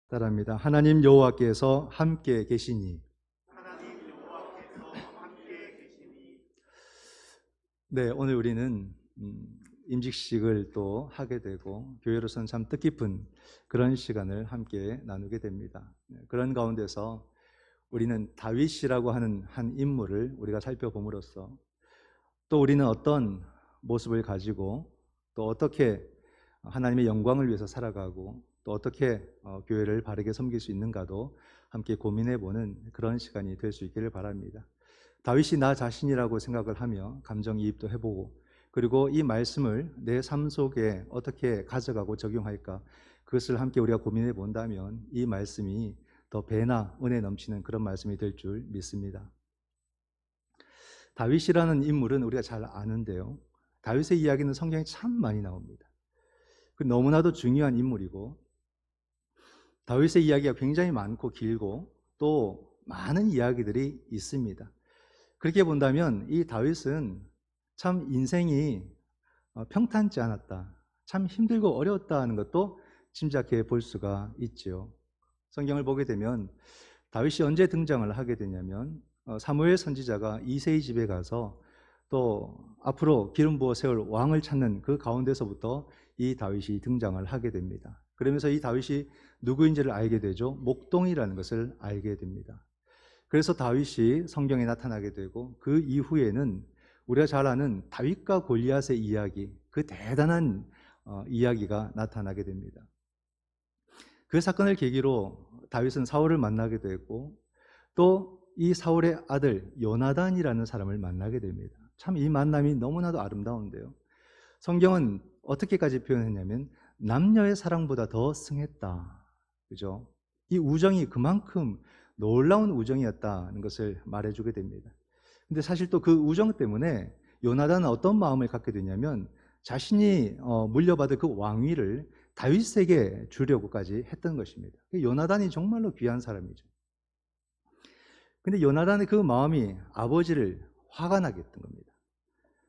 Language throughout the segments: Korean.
따라합니다. 하나님 여호와께서 함께 계시니. 네, 오늘 우리는 임직식을 또 하게 되고 교회로서는 참 뜻깊은 그런 시간을 함께 나누게 됩니다. 그런 가운데서 우리는 다윗이라고 하는 한 인물을 우리가 살펴봄으로써 또 우리는 어떤 모습을 가지고 또 어떻게 하나님의 영광을 위해서 살아가고 또 어떻게 교회를 바르게 섬길 수 있는가도 함께 고민해보는 그런 시간이 될 수 있기를 바랍니다. 다윗이 나 자신이라고 생각을 하며 감정이입도 해보고 그리고 이 말씀을 내 삶 속에 어떻게 가져가고 적용할까 그것을 함께 우리가 고민해 본다면 이 말씀이 더 배나 은혜 넘치는 그런 말씀이 될 줄 믿습니다. 다윗이라는 인물은 우리가 잘 아는데요. 다윗의 이야기는 성경에 참 많이 나옵니다. 너무나도 중요한 인물이고 다윗의 이야기가 굉장히 많고 길고 또 많은 이야기들이 있습니다. 그렇게 본다면 이 다윗은 참 인생이 평탄치 않았다, 참 힘들고 어려웠다는 것도 짐작해 볼 수가 있죠. 성경을 보게 되면 다윗이 언제 등장을 하게 되냐면 사무엘 선지자가 이새의 집에 가서 또 앞으로 기름 부어 세울 왕을 찾는 그 가운데서부터 이 다윗이 등장을 하게 됩니다. 그러면서 이 다윗이 누구인지를 알게 되죠. 목동이라는 것을 알게 됩니다. 그래서 다윗이 성경에 나타나게 되고 그 이후에는 우리가 잘 아는 다윗과 골리앗의 이야기, 그 대단한 이야기가 나타나게 됩니다. 그 사건을 계기로 다윗은 사울을 만나게 되고 또 이 사울의 아들 요나단이라는 사람을 만나게 됩니다. 참 이 만남이 너무나도 아름다운데요. 성경은 어떻게까지 표현했냐면 남녀의 사랑보다 더 승했다. 그죠? 이 우정이 그만큼 놀라운 우정이었다는 것을 말해주게 됩니다. 근데 사실 또 그 우정 때문에 요나단은 어떤 마음을 갖게 되냐면 자신이 물려받을 그 왕위를 다윗에게 주려고까지 했던 것입니다. 요나단이 정말로 귀한 사람이죠. 근데 요나단의 그 마음이 아버지를 화가 나게 했던 겁니다.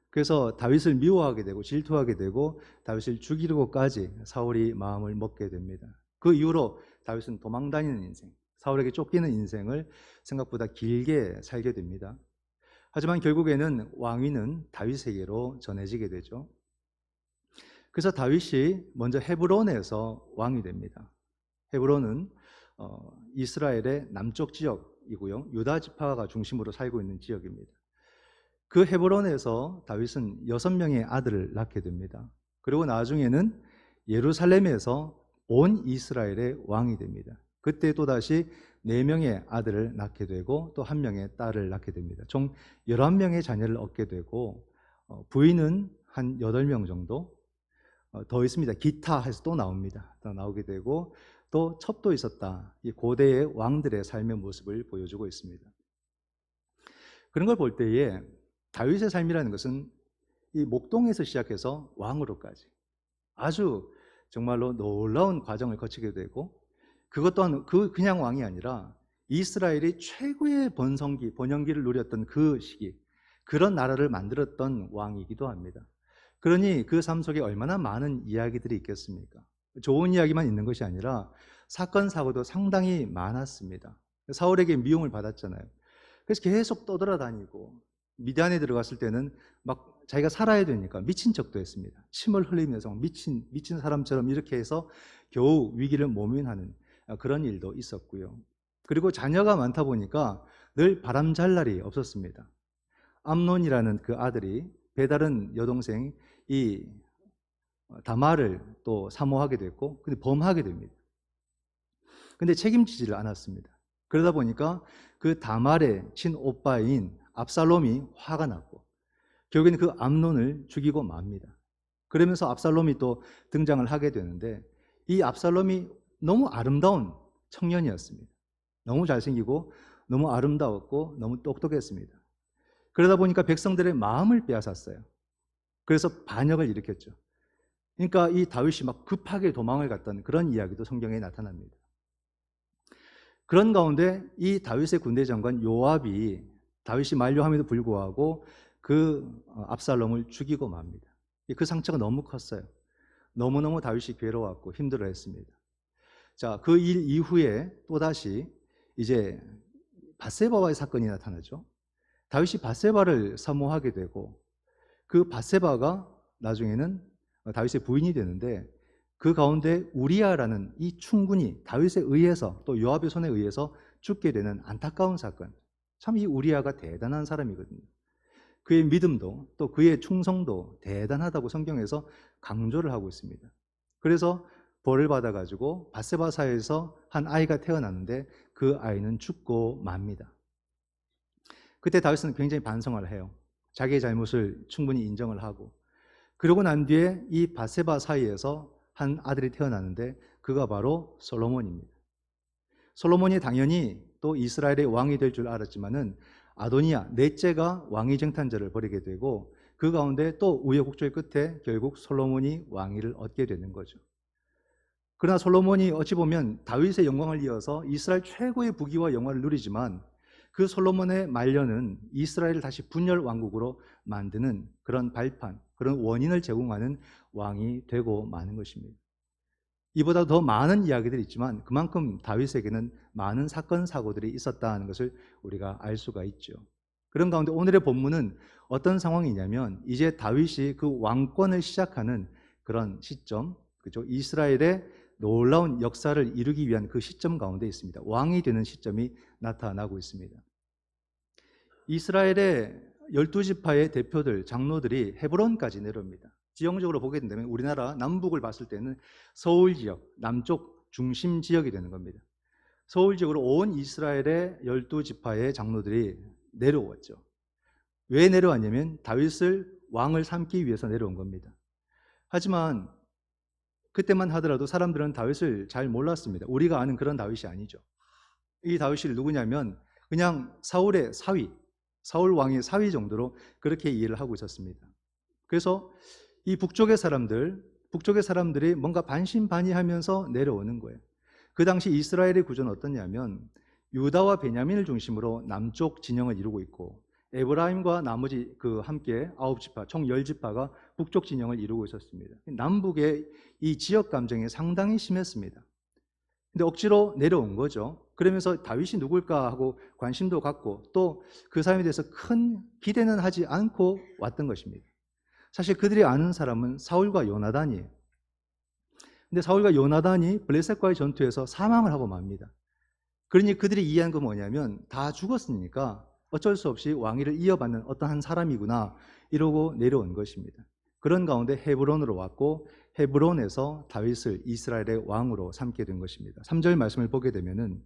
그래서 다윗을 미워하게 되고 질투하게 되고 다윗을 죽이려고까지 사울이 마음을 먹게 됩니다. 그 이후로 다윗은 도망다니는 인생, 사울에게 쫓기는 인생을 생각보다 길게 살게 됩니다. 하지만 결국에는 왕위는 다윗에게로 전해지게 되죠. 그래서 다윗이 먼저 헤브론에서 왕이 됩니다. 헤브론은 이스라엘의 남쪽 지역이고요, 유다 지파가 중심으로 살고 있는 지역입니다. 그 헤브론에서 다윗은 6명의 아들을 낳게 됩니다. 그리고 나중에는 예루살렘에서 온 이스라엘의 왕이 됩니다. 그때 또다시 4명의 아들을 낳게 되고 또 1명의 딸을 낳게 됩니다. 총 11명의 자녀를 얻게 되고 부인은 한 8명 정도 더 있습니다. 기타 해서 또 나옵니다. 또 나오게 되고 또 첩도 있었다. 이 고대의 왕들의 삶의 모습을 보여주고 있습니다. 그런 걸 볼 때에 다윗의 삶이라는 것은 이 목동에서 시작해서 왕으로까지 아주 정말로 놀라운 과정을 거치게 되고 그것 또한 그냥 왕이 아니라 이스라엘이 최고의 번영기를 누렸던 그 시기, 그런 나라를 만들었던 왕이기도 합니다. 그러니 그 삶 속에 얼마나 많은 이야기들이 있겠습니까? 좋은 이야기만 있는 것이 아니라 사건, 사고도 상당히 많았습니다. 사울에게 미움을 받았잖아요. 그래서 계속 떠돌아다니고 미디안에 들어갔을 때는 막 자기가 살아야 되니까 미친 척도 했습니다. 침을 흘리면서 미친 사람처럼 이렇게 해서 겨우 위기를 모면하는 그런 일도 있었고요. 그리고 자녀가 많다 보니까 늘 바람 잘 날이 없었습니다. 암논이라는 그 아들이 배다른 여동생 이 다말을 또 사모하게 됐고 근데 범하게 됩니다. 근데 책임지지를 않았습니다. 그러다 보니까 그 다말의 친오빠인 압살롬이 화가 났고 결국에는 그 암논을 죽이고 맙니다. 그러면서 압살롬이 또 등장을 하게 되는데 이 압살롬이 너무 아름다운 청년이었습니다. 너무 잘생기고 너무 아름다웠고 너무 똑똑했습니다. 그러다 보니까 백성들의 마음을 빼앗았어요. 그래서 반역을 일으켰죠. 그러니까 이 다윗이 막 급하게 도망을 갔던 그런 이야기도 성경에 나타납니다. 그런 가운데 이 다윗의 군대 장관 요압이 다윗이 만류함에도 불구하고 그 압살롬을 죽이고 맙니다. 그 상처가 너무 컸어요. 너무너무 다윗이 괴로웠고 힘들어했습니다. 자, 그 일 이후에 또다시 이제 밧세바와의 사건이 나타나죠. 다윗이 밧세바를 사모하게 되고 그 밧세바가 나중에는 다윗의 부인이 되는데 그 가운데 우리아라는 이 충군이 다윗에 의해서 또 요압의 손에 의해서 죽게 되는 안타까운 사건. 참 이 우리아가 대단한 사람이거든요. 그의 믿음도 또 그의 충성도 대단하다고 성경에서 강조를 하고 있습니다. 그래서 벌을 받아가지고 밧세바 사이에서 한 아이가 태어났는데 그 아이는 죽고 맙니다. 그때 다윗은 굉장히 반성을 해요. 자기의 잘못을 충분히 인정을 하고 그러고 난 뒤에 이 밧세바 사이에서 한 아들이 태어나는데 그가 바로 솔로몬입니다. 솔로몬이 당연히 또 이스라엘의 왕이 될 줄 알았지만은 아도니아 넷째가 왕위 쟁탈전을 벌이게 되고 그 가운데 또 우여곡절 끝에 결국 솔로몬이 왕위를 얻게 되는 거죠. 그러나 솔로몬이 어찌 보면 다윗의 영광을 이어서 이스라엘 최고의 부귀와 영화를 누리지만 그 솔로몬의 말년은 이스라엘을 다시 분열 왕국으로 만드는 그런 발판, 그런 원인을 제공하는 왕이 되고 마는 것입니다. 이보다 더 많은 이야기들이 있지만 그만큼 다윗에게는 많은 사건 사고들이 있었다는 것을 우리가 알 수가 있죠. 그런 가운데 오늘의 본문은 어떤 상황이냐면 이제 다윗이 그 왕권을 시작하는 그런 시점, 그죠? 이스라엘의 놀라운 역사를 이루기 위한 그 시점 가운데 있습니다. 왕이 되는 시점이 나타나고 있습니다. 이스라엘의 12지파의 대표들, 장로들이 헤브론까지 내려옵니다. 지형적으로 보게 된다면 우리나라 남북을 봤을 때는 서울 지역, 남쪽 중심 지역이 되는 겁니다. 서울 지역으로 온 이스라엘의 12지파의 장로들이 내려왔죠. 왜 내려왔냐면 다윗을 왕을 삼기 위해서 내려온 겁니다. 하지만 그때만 하더라도 사람들은 다윗을 잘 몰랐습니다. 우리가 아는 그런 다윗이 아니죠. 이 다윗이 누구냐면 그냥 사울의 사위, 사울 왕의 사위 정도로 그렇게 이해를 하고 있었습니다. 그래서 이 북쪽의 사람들이 뭔가 반신반의하면서 내려오는 거예요. 그 당시 이스라엘의 구조는 어떠냐면 유다와 베냐민을 중심으로 남쪽 진영을 이루고 있고 에브라임과 나머지 그 함께 9지파, 총 10지파가 북쪽 진영을 이루고 있었습니다. 남북의 이 지역 감정이 상당히 심했습니다. 근데 억지로 내려온 거죠. 그러면서 다윗이 누굴까 하고 관심도 갖고 또 그 사람에 대해서 큰 기대는 하지 않고 왔던 것입니다. 사실 그들이 아는 사람은 사울과 요나단이에요. 근데 사울과 요나단이 블레셋과의 전투에서 사망을 하고 맙니다. 그러니 그들이 이해한 건 뭐냐면 다 죽었으니까 어쩔 수 없이 왕위를 이어받는 어떤 한 사람이구나 이러고 내려온 것입니다. 그런 가운데 헤브론으로 왔고 헤브론에서 다윗을 이스라엘의 왕으로 삼게 된 것입니다. 3절 말씀을 보게 되면은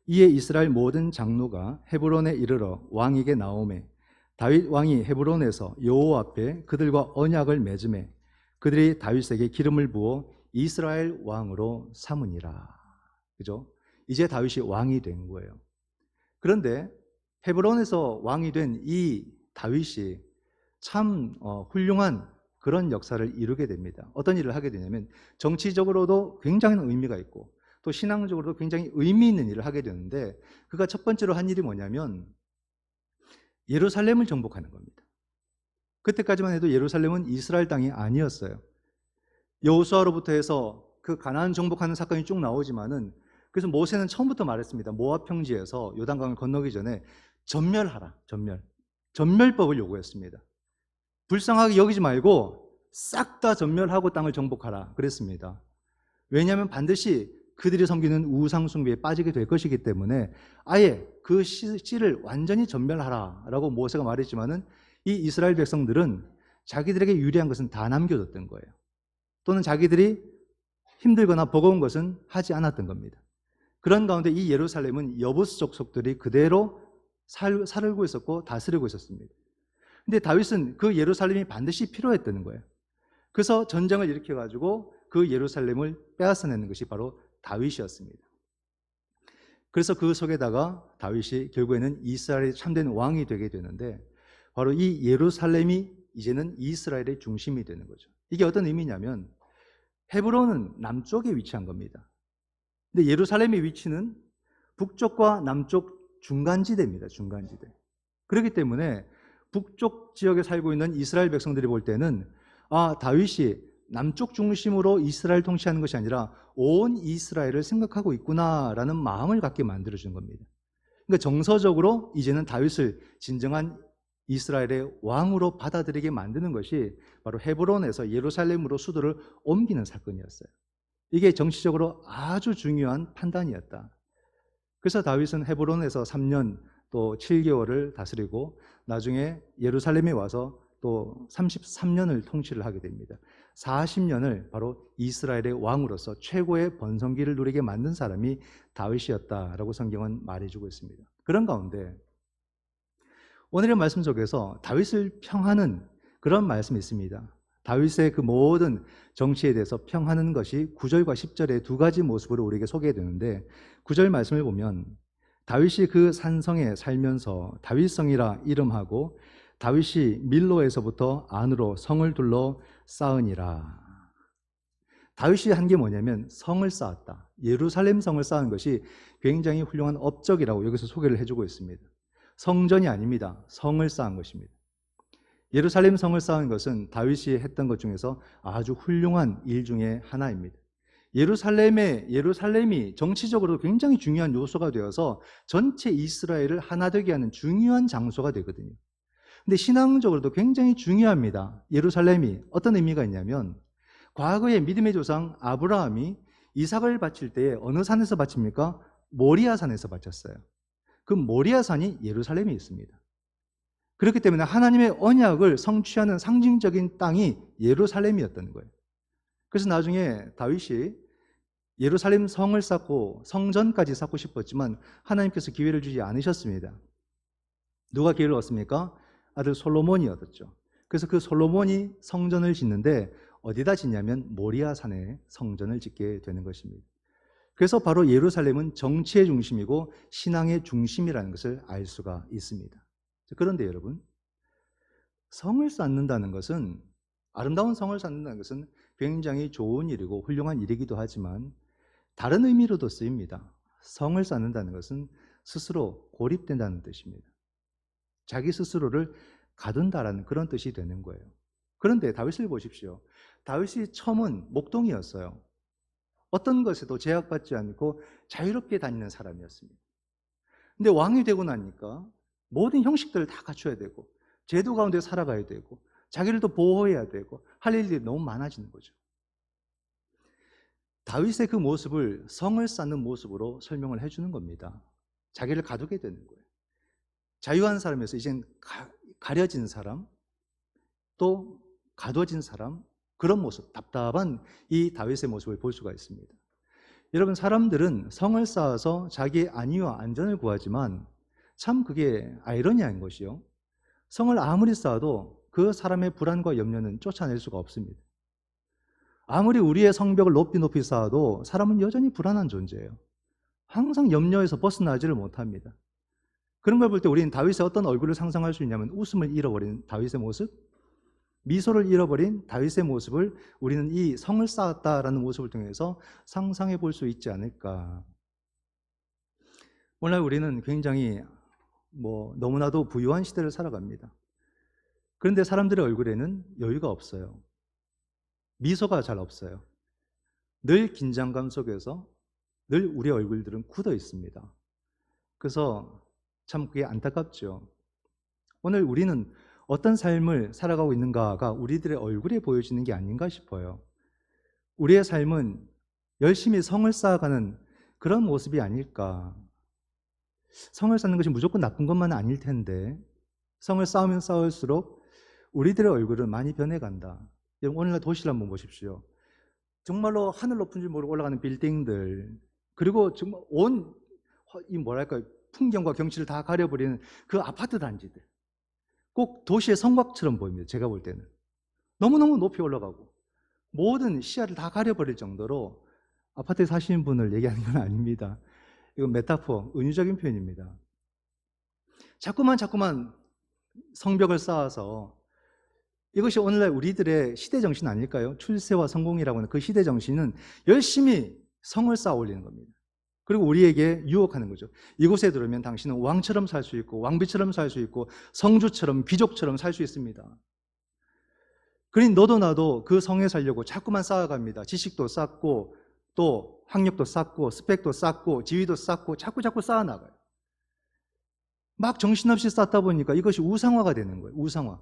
이에 이스라엘 모든 장로가 헤브론에 이르러 왕에게 나오매 다윗 왕이 헤브론에서 여호와 앞에 그들과 언약을 맺음에 그들이 다윗에게 기름을 부어 이스라엘 왕으로 삼으니라. 그죠? 이제 다윗이 왕이 된 거예요. 그런데 헤브론에서 왕이 된 이 다윗이 참 훌륭한 그런 역사를 이루게 됩니다. 어떤 일을 하게 되냐면 정치적으로도 굉장히 의미가 있고 또 신앙적으로도 굉장히 의미 있는 일을 하게 되는데 그가 첫 번째로 한 일이 뭐냐면 예루살렘을 정복하는 겁니다. 그때까지만 해도 예루살렘은 이스라엘 땅이 아니었어요. 여호수아로부터 해서 그 가나안 정복하는 사건이 쭉 나오지만은 그래서 모세는 처음부터 말했습니다. 모압 평지에서 요단강을 건너기 전에 전멸하라. 전멸법을 요구했습니다. 불쌍하게 여기지 말고 싹 다 전멸하고 땅을 정복하라 그랬습니다. 왜냐하면 반드시 그들이 섬기는 우상 숭배에 빠지게 될 것이기 때문에 아예 그 씨를 완전히 전멸하라라고 모세가 말했지만은 이 이스라엘 백성들은 자기들에게 유리한 것은 다 남겨뒀던 거예요. 또는 자기들이 힘들거나 버거운 것은 하지 않았던 겁니다. 그런 가운데 이 예루살렘은 여부스 족속들이 그대로 살고 있었고 다스리고 있었습니다. 근데 다윗은 그 예루살렘이 반드시 필요했다는 거예요. 그래서 전쟁을 일으켜가지고 그 예루살렘을 빼앗아내는 것이 바로 다윗이었습니다. 그래서 그 속에다가 다윗이 결국에는 이스라엘의 참된 왕이 되게 되는데 바로 이 예루살렘이 이제는 이스라엘의 중심이 되는 거죠. 이게 어떤 의미냐면 헤브론은 남쪽에 위치한 겁니다. 근데 예루살렘의 위치는 북쪽과 남쪽 중간지대입니다. 중간지대. 그렇기 때문에 북쪽 지역에 살고 있는 이스라엘 백성들이 볼 때는 다윗이 남쪽 중심으로 이스라엘 통치하는 것이 아니라 온 이스라엘을 생각하고 있구나라는 마음을 갖게 만들어주는 겁니다. 그러니까 정서적으로 이제는 다윗을 진정한 이스라엘의 왕으로 받아들이게 만드는 것이 바로 헤브론에서 예루살렘으로 수도를 옮기는 사건이었어요. 이게 정치적으로 아주 중요한 판단이었다. 그래서 다윗은 헤브론에서 3년 또 7개월을 다스리고 나중에 예루살렘에 와서 또 33년을 통치를 하게 됩니다. 40년을 바로 이스라엘의 왕으로서 최고의 번성기를 누리게 만든 사람이 다윗이었다라고 성경은 말해주고 있습니다. 그런 가운데 오늘의 말씀 속에서 다윗을 평하는 그런 말씀이 있습니다. 다윗의 그 모든 정치에 대해서 평하는 것이 9절과 10절의 두 가지 모습으로 우리에게 소개되는데 9절 말씀을 보면 다윗이 그 산성에 살면서 다윗성이라 이름하고 다윗이 밀로에서부터 안으로 성을 둘러 쌓으니라. 다윗이 한 게 뭐냐면 성을 쌓았다. 예루살렘 성을 쌓은 것이 굉장히 훌륭한 업적이라고 여기서 소개를 해주고 있습니다. 성전이 아닙니다. 성을 쌓은 것입니다. 예루살렘 성을 쌓은 것은 다윗이 했던 것 중에서 아주 훌륭한 일 중에 하나입니다. 예루살렘이 정치적으로 굉장히 중요한 요소가 되어서 전체 이스라엘을 하나 되게 하는 중요한 장소가 되거든요. 근데 신앙적으로도 굉장히 중요합니다. 예루살렘이 어떤 의미가 있냐면 과거에 믿음의 조상 아브라함이 이삭을 바칠 때에 어느 산에서 바칩니까? 모리아 산에서 바쳤어요. 그 모리아 산이 예루살렘에 있습니다. 그렇기 때문에 하나님의 언약을 성취하는 상징적인 땅이 예루살렘이었던 거예요. 그래서 나중에 다윗이 예루살렘 성을 쌓고 성전까지 쌓고 싶었지만 하나님께서 기회를 주지 않으셨습니다. 누가 기회를 얻습니까? 아들 솔로몬이 얻었죠. 그래서 그 솔로몬이 성전을 짓는데 어디다 짓냐면 모리아 산에 성전을 짓게 되는 것입니다. 그래서 바로 예루살렘은 정치의 중심이고 신앙의 중심이라는 것을 알 수가 있습니다. 그런데 여러분, 성을 쌓는다는 것은, 아름다운 성을 쌓는다는 것은 굉장히 좋은 일이고 훌륭한 일이기도 하지만 다른 의미로도 쓰입니다. 성을 쌓는다는 것은 스스로 고립된다는 뜻입니다. 자기 스스로를 가둔다라는 그런 뜻이 되는 거예요. 그런데 다윗을 보십시오. 다윗이 처음은 목동이었어요. 어떤 것에도 제약받지 않고 자유롭게 다니는 사람이었습니다. 근데 왕이 되고 나니까 모든 형식들을 다 갖춰야 되고 제도 가운데 살아가야 되고 자기를 또 보호해야 되고 할 일들이 너무 많아지는 거죠. 다윗의 그 모습을 성을 쌓는 모습으로 설명을 해주는 겁니다. 자기를 가두게 되는 거예요. 자유한 사람에서 이젠 가려진 사람, 또 가둬진 사람, 그런 모습, 답답한 이 다윗의 모습을 볼 수가 있습니다. 여러분, 사람들은 성을 쌓아서 자기의 안위와 안전을 구하지만 참 그게 아이러니한 것이요. 성을 아무리 쌓아도 그 사람의 불안과 염려는 쫓아낼 수가 없습니다. 아무리 우리의 성벽을 높이 쌓아도 사람은 여전히 불안한 존재예요. 항상 염려에서 벗어나지를 못합니다. 그런 걸 볼 때 우리는 다윗의 어떤 얼굴을 상상할 수 있냐면 웃음을 잃어버린 다윗의 모습, 미소를 잃어버린 다윗의 모습을 우리는 이 성을 쌓았다라는 모습을 통해서 상상해 볼 수 있지 않을까. 오늘 우리는 굉장히 너무나도 부유한 시대를 살아갑니다. 그런데 사람들의 얼굴에는 여유가 없어요. 미소가 잘 없어요. 늘 긴장감 속에서 늘 우리 얼굴들은 굳어 있습니다. 그래서 참 그게 안타깝죠. 오늘 우리는 어떤 삶을 살아가고 있는가가 우리들의 얼굴에 보여지는 게 아닌가 싶어요. 우리의 삶은 열심히 성을 쌓아가는 그런 모습이 아닐까. 성을 쌓는 것이 무조건 나쁜 것만은 아닐 텐데 성을 쌓으면 쌓을수록 우리들의 얼굴은 많이 변해간다. 오늘날 도시를 한번 보십시오. 정말로 하늘 높은 줄 모르고 올라가는 빌딩들, 그리고 정말 풍경과 경치를 다 가려버리는 그 아파트 단지들, 꼭 도시의 성곽처럼 보입니다. 제가 볼 때는 너무너무 높이 올라가고 모든 시야를 다 가려버릴 정도로 아파트에 사시는 분을 얘기하는 건 아닙니다. 이건 메타포, 은유적인 표현입니다. 자꾸만 성벽을 쌓아서, 이것이 오늘날 우리들의 시대정신 아닐까요? 출세와 성공이라고 하는 그 시대정신은 열심히 성을 쌓아 올리는 겁니다. 그리고 우리에게 유혹하는 거죠. 이곳에 들어오면 당신은 왕처럼 살 수 있고 왕비처럼 살 수 있고 성주처럼 귀족처럼 살 수 있습니다. 그러니 너도 나도 그 성에 살려고 자꾸만 쌓아갑니다. 지식도 쌓고 또 학력도 쌓고 스펙도 쌓고 지위도 쌓고 자꾸 쌓아나가요. 막 정신없이 쌓다 보니까 이것이 우상화가 되는 거예요. 우상화.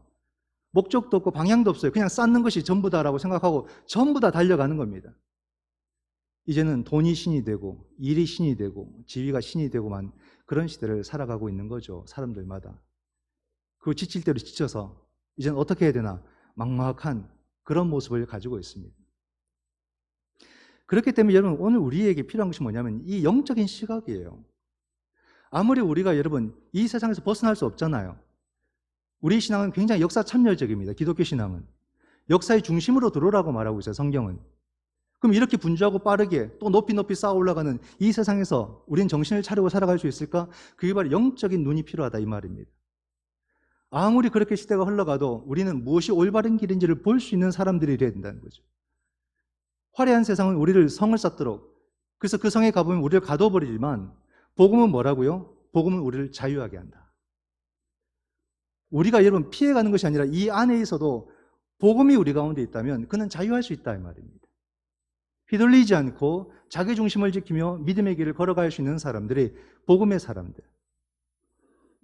목적도 없고 방향도 없어요. 그냥 쌓는 것이 전부다라고 생각하고 전부 다 달려가는 겁니다. 이제는 돈이 신이 되고 일이 신이 되고 지위가 신이 되고만 그런 시대를 살아가고 있는 거죠. 사람들마다. 그 지칠 대로 지쳐서 이제는 어떻게 해야 되나 막막한 그런 모습을 가지고 있습니다. 그렇기 때문에 여러분 오늘 우리에게 필요한 것이 뭐냐면 이 영적인 시각이에요. 아무리 우리가 여러분 이 세상에서 벗어날 수 없잖아요. 우리 신앙은 굉장히 역사 참여적입니다. 기독교 신앙은. 역사의 중심으로 들어오라고 말하고 있어요. 성경은. 그럼 이렇게 분주하고 빠르게 또 높이 쌓아 올라가는 이 세상에서 우리는 정신을 차리고 살아갈 수 있을까? 그게 바로 영적인 눈이 필요하다 이 말입니다. 아무리 그렇게 시대가 흘러가도 우리는 무엇이 올바른 길인지를 볼 수 있는 사람들이 되어야 된다는 거죠. 화려한 세상은 우리를 성을 쌓도록, 그래서 그 성에 가보면 우리를 가둬버리지만 복음은 뭐라고요? 복음은 우리를 자유하게 한다. 우리가 여러분 피해가는 것이 아니라 이 안에 있어도 복음이 우리 가운데 있다면 그는 자유할 수 있다 이 말입니다. 휘둘리지 않고 자기 중심을 지키며 믿음의 길을 걸어갈 수 있는 사람들이 복음의 사람들.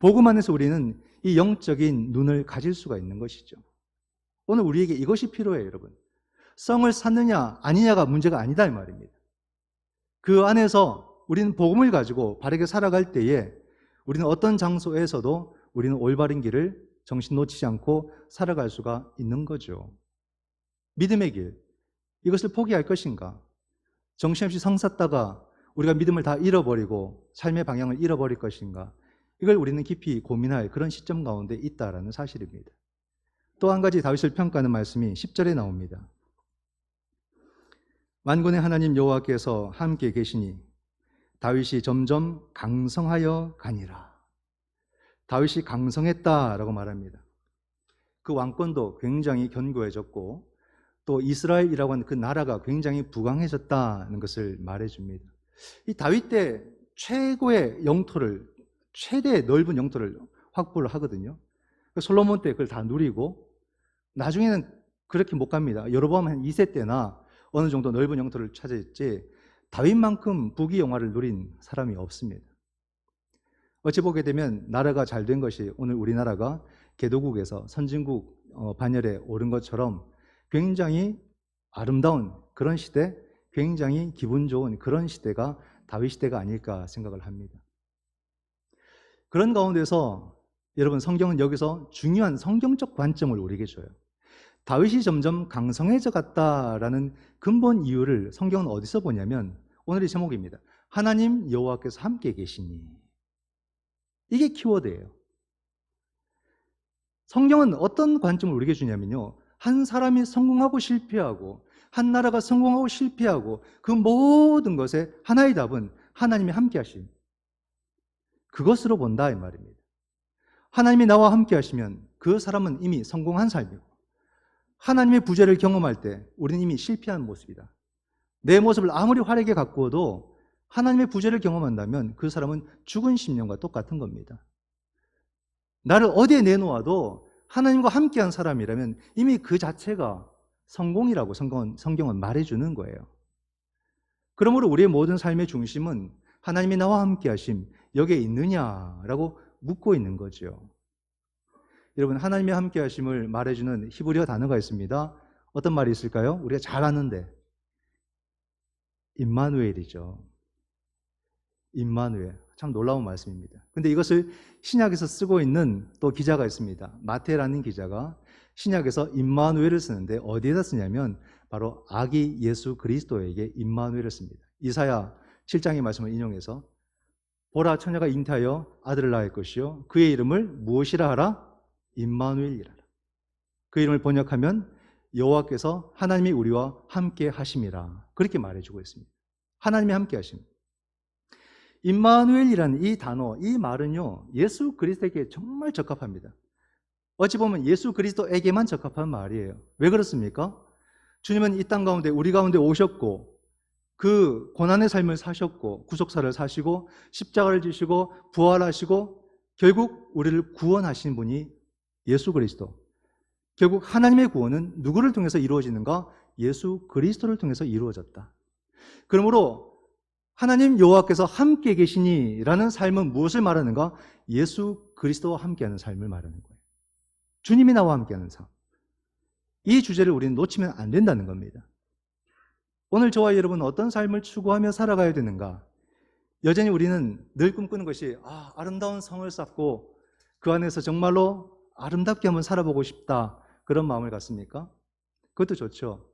복음 안에서 우리는 이 영적인 눈을 가질 수가 있는 것이죠. 오늘 우리에게 이것이 필요해요, 여러분. 성을 쌓느냐 아니냐가 문제가 아니다 이 말입니다. 그 안에서 우리는 복음을 가지고 바르게 살아갈 때에 우리는 어떤 장소에서도 우리는 올바른 길을 정신 놓치지 않고 살아갈 수가 있는 거죠. 믿음의 길, 이것을 포기할 것인가? 정신없이 성 쌓다가 우리가 믿음을 다 잃어버리고 삶의 방향을 잃어버릴 것인가? 이걸 우리는 깊이 고민할 그런 시점 가운데 있다라는 사실입니다. 또 한 가지 다윗을 평가하는 말씀이 10절에 나옵니다. 만군의 하나님 여호와께서 함께 계시니 다윗이 점점 강성하여 가니라. 다윗이 강성했다라고 말합니다. 그 왕권도 굉장히 견고해졌고 또 이스라엘이라고 하는 그 나라가 굉장히 부강해졌다는 것을 말해줍니다. 이 다윗 때 최고의 영토를, 최대의 넓은 영토를 확보를 하거든요. 솔로몬 때 그걸 다 누리고 나중에는 그렇게 못 갑니다. 여로보암 한 2세 때나 어느 정도 넓은 영토를 차지했지 다윗만큼 부귀영화를 누린 사람이 없습니다. 어찌 보게 되면 나라가 잘 된 것이 오늘 우리나라가 개도국에서 선진국 반열에 오른 것처럼 굉장히 아름다운 그런 시대, 굉장히 기분 좋은 그런 시대가 다윗 시대가 아닐까 생각을 합니다. 그런 가운데서 여러분 성경은 여기서 중요한 성경적 관점을 우리에게 줘요. 다윗이 점점 강성해져 갔다라는 근본 이유를 성경은 어디서 보냐면 오늘의 제목입니다. 하나님 여호와께서 함께 계시니. 이게 키워드예요. 성경은 어떤 관점을 우리에게 주냐면요. 한 사람이 성공하고 실패하고 한 나라가 성공하고 실패하고 그 모든 것에 하나의 답은 하나님이 함께 하심. 그것으로 본다 이 말입니다. 하나님이 나와 함께 하시면 그 사람은 이미 성공한 삶이고 하나님의 부재를 경험할 때 우리는 이미 실패한 모습이다. 내 모습을 아무리 화려하게 가꾸어도 하나님의 부재를 경험한다면 그 사람은 죽은 심령과 똑같은 겁니다. 나를 어디에 내놓아도 하나님과 함께한 사람이라면 이미 그 자체가 성공이라고 성경은 말해주는 거예요. 그러므로 우리의 모든 삶의 중심은 하나님이 나와 함께 하심 여기에 있느냐라고 묻고 있는 거죠. 여러분 하나님의 함께 하심을 말해주는 히브리어 단어가 있습니다. 어떤 말이 있을까요? 우리가 잘 아는데 임마누엘이죠. 임마누엘. 참 놀라운 말씀입니다. 근데 이것을 신약에서 쓰고 있는 또 기자가 있습니다. 마태라는 기자가 신약에서 임마누엘을 쓰는데 어디에다 쓰냐면 바로 아기 예수 그리스도에게 임마누엘을 씁니다. 이사야 7장의 말씀을 인용해서 보라 처녀가 잉태하여 아들을 낳을 것이요 그의 이름을 무엇이라 하라? 임마누엘이라. 그 이름을 번역하면 여호와께서 하나님이 우리와 함께 하심이라. 그렇게 말해주고 있습니다. 하나님이 함께 하심. 임마누엘이라는 이 단어, 이 말은요 예수 그리스도에게 정말 적합합니다. 어찌 보면 예수 그리스도에게만 적합한 말이에요. 왜 그렇습니까? 주님은 이 땅 가운데 우리 가운데 오셨고 그 고난의 삶을 사셨고 구속사를 사시고 십자가를 지시고 부활하시고 결국 우리를 구원하신 분이 예수 그리스도. 결국 하나님의 구원은 누구를 통해서 이루어지는가? 예수 그리스도를 통해서 이루어졌다. 그러므로 하나님 여호와께서 함께 계시니라는 삶은 무엇을 말하는가? 예수 그리스도와 함께하는 삶을 말하는 거예요. 주님이 나와 함께하는 삶. 이 주제를 우리는 놓치면 안 된다는 겁니다. 오늘 저와 여러분은 어떤 삶을 추구하며 살아가야 되는가? 여전히 우리는 늘 꿈꾸는 것이 아름다운 성을 쌓고 그 안에서 정말로 아름답게 한번 살아보고 싶다, 그런 마음을 갖습니까? 그것도 좋죠.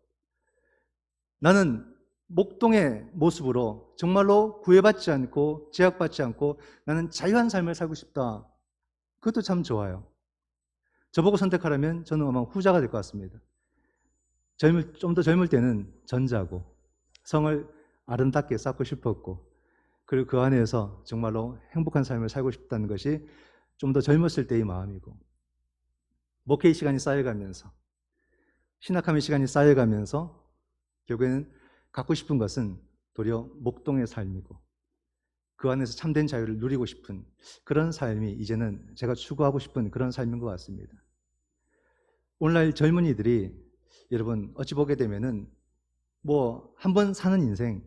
나는 목동의 모습으로 정말로 구애받지 않고 제약받지 않고 나는 자유한 삶을 살고 싶다. 그것도 참 좋아요. 저보고 선택하라면 저는 아마 후자가 될 것 같습니다. 좀 더 젊을 때는 전자고 성을 아름답게 쌓고 싶었고, 그리고 그 안에서 정말로 행복한 삶을 살고 싶다는 것이 좀 더 젊었을 때의 마음이고, 목회의 시간이 쌓여가면서 신학함의 시간이 쌓여가면서 결국에는 갖고 싶은 것은 도리어 목동의 삶이고 그 안에서 참된 자유를 누리고 싶은 그런 삶이 이제는 제가 추구하고 싶은 그런 삶인 것 같습니다. 오늘날 젊은이들이 여러분 어찌 보게 되면은 한 번 사는 인생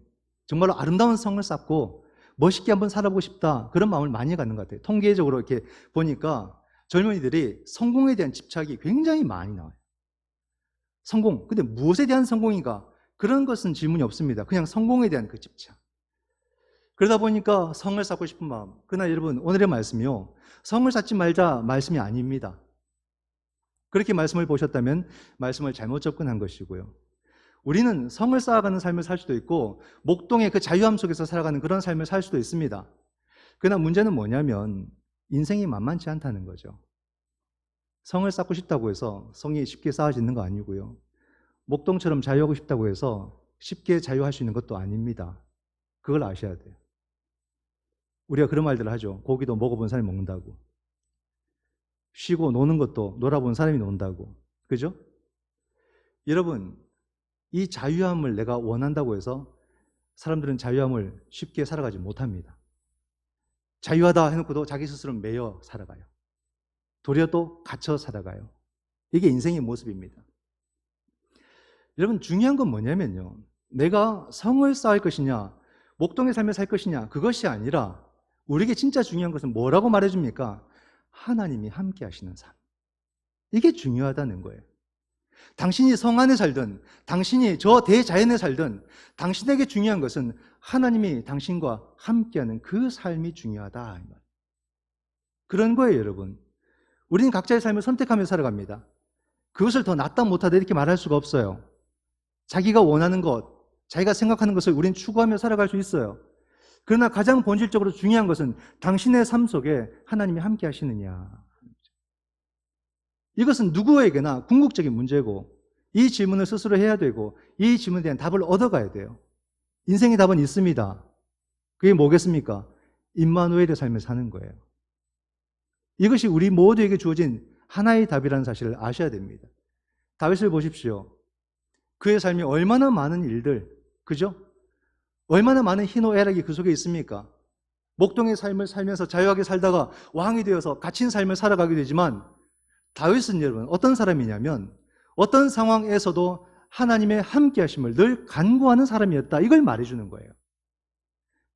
정말로 아름다운 성을 쌓고 멋있게 한번 살아보고 싶다, 그런 마음을 많이 갖는 것 같아요. 통계적으로 이렇게 보니까 젊은이들이 성공에 대한 집착이 굉장히 많이 나와요. 성공, 근데 무엇에 대한 성공인가? 그런 것은 질문이 없습니다. 그냥 성공에 대한 그 집착. 그러다 보니까 성을 쌓고 싶은 마음. 그러나 여러분, 오늘의 말씀이요, 성을 쌓지 말자 말씀이 아닙니다. 그렇게 말씀을 보셨다면 말씀을 잘못 접근한 것이고요. 우리는 성을 쌓아가는 삶을 살 수도 있고 목동의 그 자유함 속에서 살아가는 그런 삶을 살 수도 있습니다. 그러나 문제는 뭐냐면 인생이 만만치 않다는 거죠. 성을 쌓고 싶다고 해서 성이 쉽게 쌓아지는 거 아니고요. 목동처럼 자유하고 싶다고 해서 쉽게 자유할 수 있는 것도 아닙니다. 그걸 아셔야 돼요. 우리가 그런 말들을 하죠. 고기도 먹어본 사람이 먹는다고. 쉬고 노는 것도 놀아본 사람이 논다고. 그죠? 여러분, 이 자유함을 내가 원한다고 해서 사람들은 자유함을 쉽게 살아가지 못합니다. 자유하다 해놓고도 자기 스스로 매여 살아가요. 도리어 또 갇혀 살아가요. 이게 인생의 모습입니다. 여러분, 중요한 건 뭐냐면요, 내가 성을 쌓을 것이냐 목동의 삶을 살 것이냐, 그것이 아니라 우리에게 진짜 중요한 것은 뭐라고 말해줍니까? 하나님이 함께 하시는 삶. 이게 중요하다는 거예요. 당신이 성 안에 살든 당신이 저 대자연에 살든 당신에게 중요한 것은 하나님이 당신과 함께하는 그 삶이 중요하다. 그런 거예요, 여러분. 우리는 각자의 삶을 선택하며 살아갑니다. 그것을 더 낫다 못하다 이렇게 말할 수가 없어요. 자기가 원하는 것, 자기가 생각하는 것을 우리는 추구하며 살아갈 수 있어요. 그러나 가장 본질적으로 중요한 것은 당신의 삶 속에 하나님이 함께 하시느냐. 이것은 누구에게나 궁극적인 문제고 이 질문을 스스로 해야 되고 이 질문에 대한 답을 얻어가야 돼요. 인생의 답은 있습니다. 그게 뭐겠습니까? 임마누엘의 삶을 사는 거예요. 이것이 우리 모두에게 주어진 하나의 답이라는 사실을 아셔야 됩니다. 다윗을 보십시오. 그의 삶이 얼마나 많은 일들, 그죠? 얼마나 많은 희노애락이 그 속에 있습니까? 목동의 삶을 살면서 자유하게 살다가 왕이 되어서 갇힌 삶을 살아가게 되지만 다윗은 여러분 어떤 사람이냐면 어떤 상황에서도 하나님의 함께 하심을 늘 간구하는 사람이었다, 이걸 말해주는 거예요.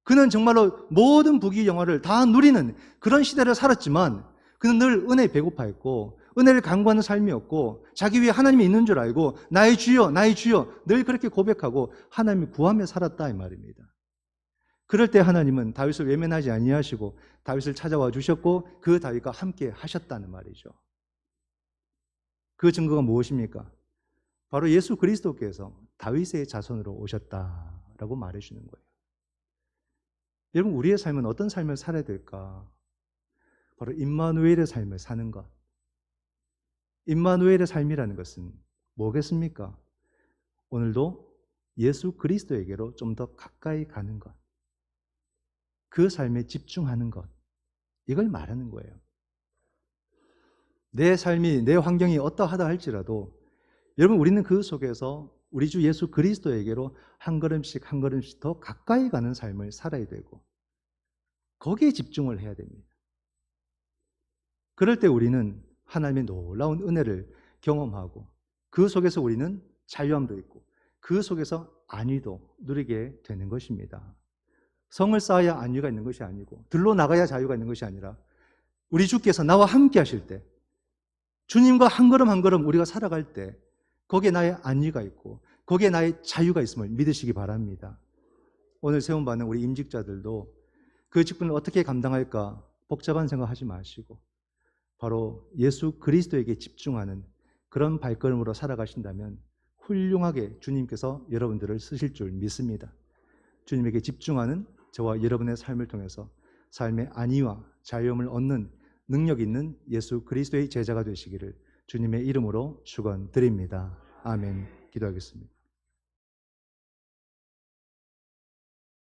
그는 정말로 모든 부귀 영화를 다 누리는 그런 시대를 살았지만 그는 늘 은혜에 배고파했고 은혜를 간구하는 삶이었고 자기 위에 하나님이 있는 줄 알고 나의 주여 나의 주여 늘 그렇게 고백하고 하나님을 구하며 살았다, 이 말입니다. 그럴 때 하나님은 다윗을 외면하지 아니하시고 다윗을 찾아와 주셨고 그 다윗과 함께 하셨다는 말이죠. 그 증거가 무엇입니까? 바로 예수 그리스도께서 다윗의 자손으로 오셨다라고 말해주는 거예요. 여러분, 우리의 삶은 어떤 삶을 살아야 될까? 바로 임마누엘의 삶을 사는 것. 임마누엘의 삶이라는 것은 뭐겠습니까? 오늘도 예수 그리스도에게로 좀 더 가까이 가는 것. 그 삶에 집중하는 것. 이걸 말하는 거예요. 내 삶이, 내 환경이 어떠하다 할지라도 여러분, 우리는 그 속에서 우리 주 예수 그리스도에게로 한 걸음씩 한 걸음씩 더 가까이 가는 삶을 살아야 되고 거기에 집중을 해야 됩니다. 그럴 때 우리는 하나님의 놀라운 은혜를 경험하고 그 속에서 우리는 자유함도 있고 그 속에서 안위도 누리게 되는 것입니다. 성을 쌓아야 안위가 있는 것이 아니고 들로 나가야 자유가 있는 것이 아니라 우리 주께서 나와 함께 하실 때 주님과 한 걸음 한 걸음 우리가 살아갈 때 거기에 나의 안위가 있고 거기에 나의 자유가 있음을 믿으시기 바랍니다. 오늘 세움받는 우리 임직자들도 그 직분을 어떻게 감당할까 복잡한 생각하지 마시고 바로 예수 그리스도에게 집중하는 그런 발걸음으로 살아가신다면 훌륭하게 주님께서 여러분들을 쓰실 줄 믿습니다. 주님에게 집중하는 저와 여러분의 삶을 통해서 삶의 안위와 자유함을 얻는 능력 있는 예수 그리스도의 제자가 되시기를 주님의 이름으로 축원드립니다. 아멘. 기도하겠습니다.